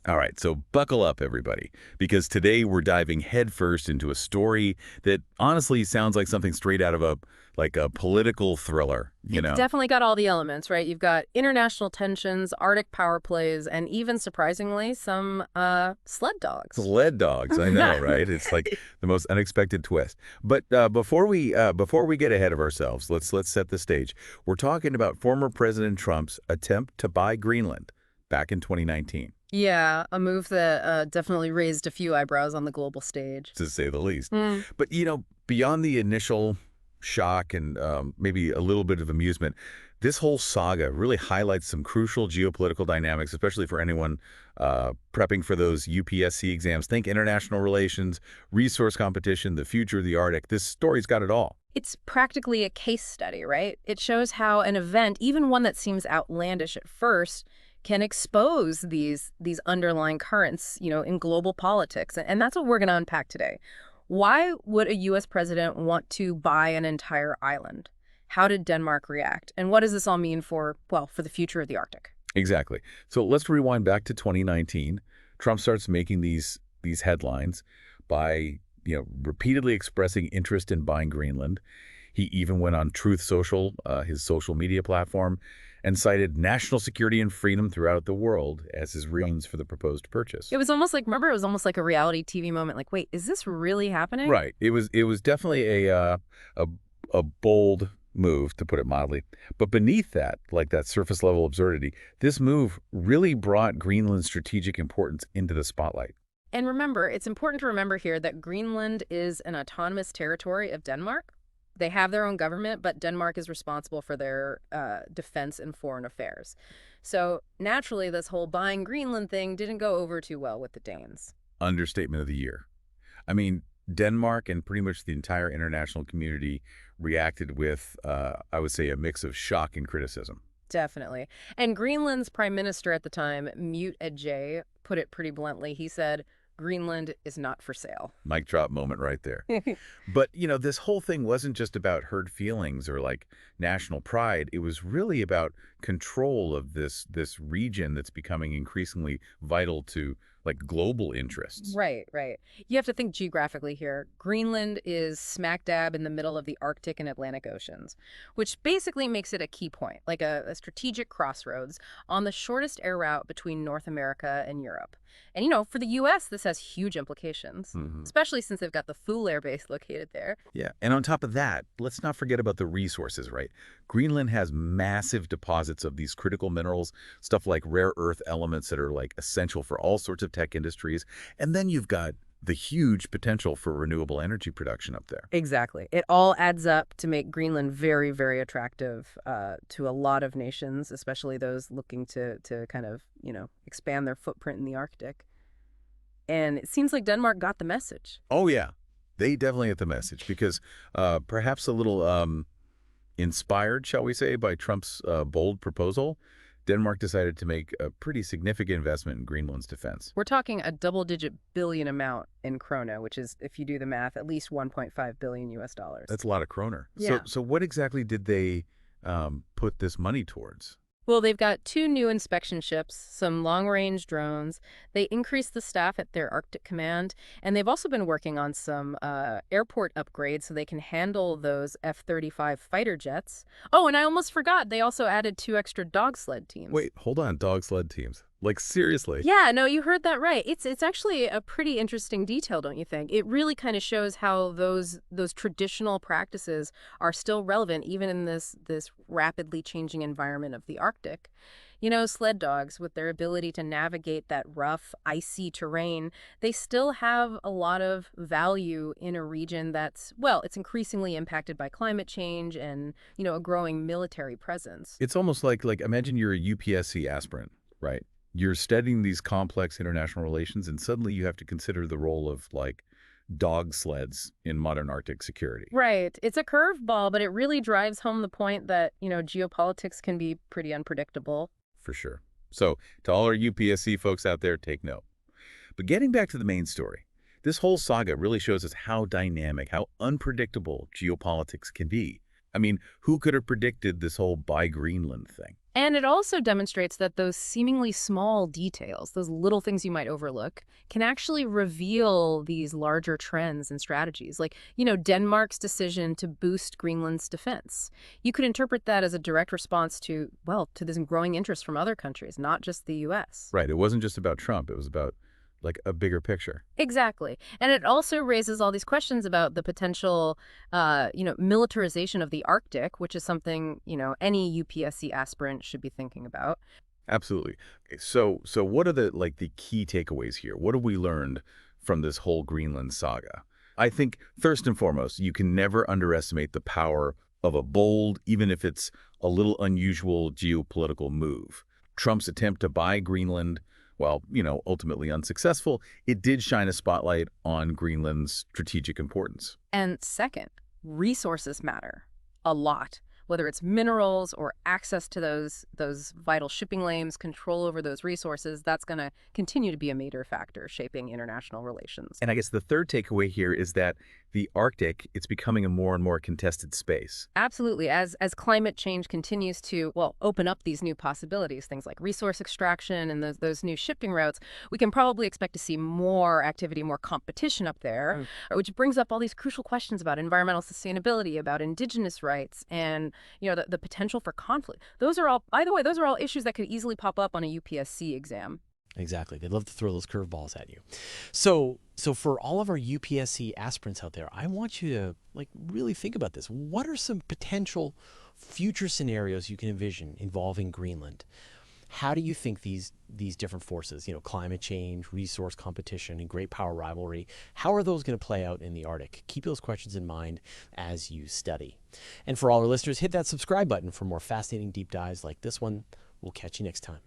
All right, so buckle up, everybody, because today we're diving headfirst into a story that honestly sounds like something straight out of a political thriller, you It's know? definitely got all the elements, right? You've got international tensions, Arctic power plays, and even surprisingly, some sled dogs. Sled dogs, I know, right? It's like the most unexpected twist. But before we get ahead of ourselves, let's set the stage. We're talking about former President Trump's attempt to buy Greenland back in 2019, Yeah, a move that definitely raised a few eyebrows on the global stage. to say the least. Hmm. But beyond the initial shock and maybe a little bit of amusement, this whole saga really highlights some crucial geopolitical dynamics, especially for anyone prepping for those UPSC exams. Think international relations, resource competition, the future of the Arctic. This story's got it all. It's practically a case study, right? It shows how an event, even one that seems outlandish at first, can expose these underlying currents, in global politics. And that's what we're going to unpack today. Why would a U.S. president want to buy an entire island? How did Denmark react? And what does this all mean for, well, for the future of the Arctic? Exactly. So let's rewind back to 2019. Trump starts making these headlines by repeatedly expressing interest in buying Greenland. He even went on Truth Social, his social media platform, and cited national security and freedom throughout the world as his reasons for the proposed purchase. It was almost like, remember, it was almost like a reality TV moment. Like, wait, is this really happening? Right. It was definitely a bold move, to put it mildly. But beneath that, like that surface level absurdity, this move really brought Greenland's strategic importance into the spotlight. And remember, it's important to remember here that Greenland is an autonomous territory of Denmark. They have their own government, but Denmark is responsible for their defense and foreign affairs. So naturally, this whole buying Greenland thing didn't go over too well with the Danes. Understatement of the year. I mean, Denmark and pretty much the entire international community reacted with, I would say, a mix of shock and criticism. Definitely. And Greenland's prime minister at the time, Mute Ej, put it pretty bluntly. He said, Greenland is not for sale. Mic drop moment right there. But, this whole thing wasn't just about hurt feelings or like national pride. It was really about control of this region that's becoming increasingly vital to like global interests. Right, right. You have to think geographically here. Greenland is smack dab in the middle of the Arctic and Atlantic Oceans, which basically makes it a key point, like a strategic crossroads on the shortest air route between North America and Europe. And, for the U.S., this has huge implications, especially since they've got the Thule Air Base located there. Yeah, and on top of that, let's not forget about the resources, right? Greenland has massive deposits of these critical minerals, stuff like rare earth elements that are like essential for all sorts of tech industries. And then you've got the huge potential for renewable energy production up there. Exactly. It all adds up to make Greenland very, very attractive to a lot of nations, especially those looking to kind of, expand their footprint in the Arctic. And it seems like Denmark got the message. Oh, yeah. They definitely get the message because perhaps a little inspired, shall we say, by Trump's bold proposal, Denmark decided to make a pretty significant investment in Greenland's defense. We're talking a double-digit billion amount in krona, which is, if you do the math, at least 1.5 billion US dollars. That's a lot of kroner. Yeah. So what exactly did they put this money towards? Well, they've got 2 new inspection ships, some long-range drones. They increased the staff at their Arctic command, and they've also been working on some airport upgrades so they can handle those F-35 fighter jets. Oh, and I almost forgot, they also added 2 extra dog sled teams. Wait, hold on, dog sled teams. Like, seriously? Yeah, no, you heard that right. It's actually a pretty interesting detail, don't you think? It really kind of shows how those traditional practices are still relevant even in this rapidly changing environment of the Arctic. Sled dogs, with their ability to navigate that rough, icy terrain, they still have a lot of value in a region that's, well, it's increasingly impacted by climate change and, a growing military presence. It's almost like imagine you're a UPSC aspirant, right? You're studying these complex international relations, and suddenly you have to consider the role of, like, dog sleds in modern Arctic security. Right. It's a curveball, but it really drives home the point that, geopolitics can be pretty unpredictable. For sure. So, to all our UPSC folks out there, take note. But getting back to the main story, this whole saga really shows us how dynamic, how unpredictable geopolitics can be. I mean, who could have predicted this whole buy Greenland thing? And it also demonstrates that those seemingly small details, those little things you might overlook, can actually reveal these larger trends and strategies. Like, Denmark's decision to boost Greenland's defense. You could interpret that as a direct response to, well, to this growing interest from other countries, not just the U.S. Right. It wasn't just about Trump. It was about like a bigger picture. Exactly. And it also raises all these questions about the potential, militarization of the Arctic, which is something, any UPSC aspirant should be thinking about. Absolutely. Okay, so what are the key takeaways here? What have we learned from this whole Greenland saga? I think first and foremost, you can never underestimate the power of a bold, even if it's a little unusual geopolitical move. Trump's attempt to buy Greenland, while, ultimately unsuccessful, it did shine a spotlight on Greenland's strategic importance. And second, resources matter a lot, whether it's minerals or access to those vital shipping lanes, control over those resources. That's going to continue to be a major factor shaping international relations. And I guess the third takeaway here is that the Arctic, it's becoming a more and more contested space. Absolutely. As climate change continues to, well, open up these new possibilities, things like resource extraction and those new shipping routes, we can probably expect to see more activity, more competition up there, which brings up all these crucial questions about environmental sustainability, about indigenous rights, and the potential for conflict. Those are all, by the way, those are all issues that could easily pop up on a UPSC exam. Exactly. They'd love to throw those curveballs at you. So for all of our UPSC aspirants out there, I want you to really think about this. What are some potential future scenarios you can envision involving Greenland? How do you think these different forces, climate change, resource competition, and great power rivalry, how are those going to play out in the Arctic? Keep those questions in mind as you study. And for all our listeners, hit that subscribe button for more fascinating deep dives like this one. We'll catch you next time.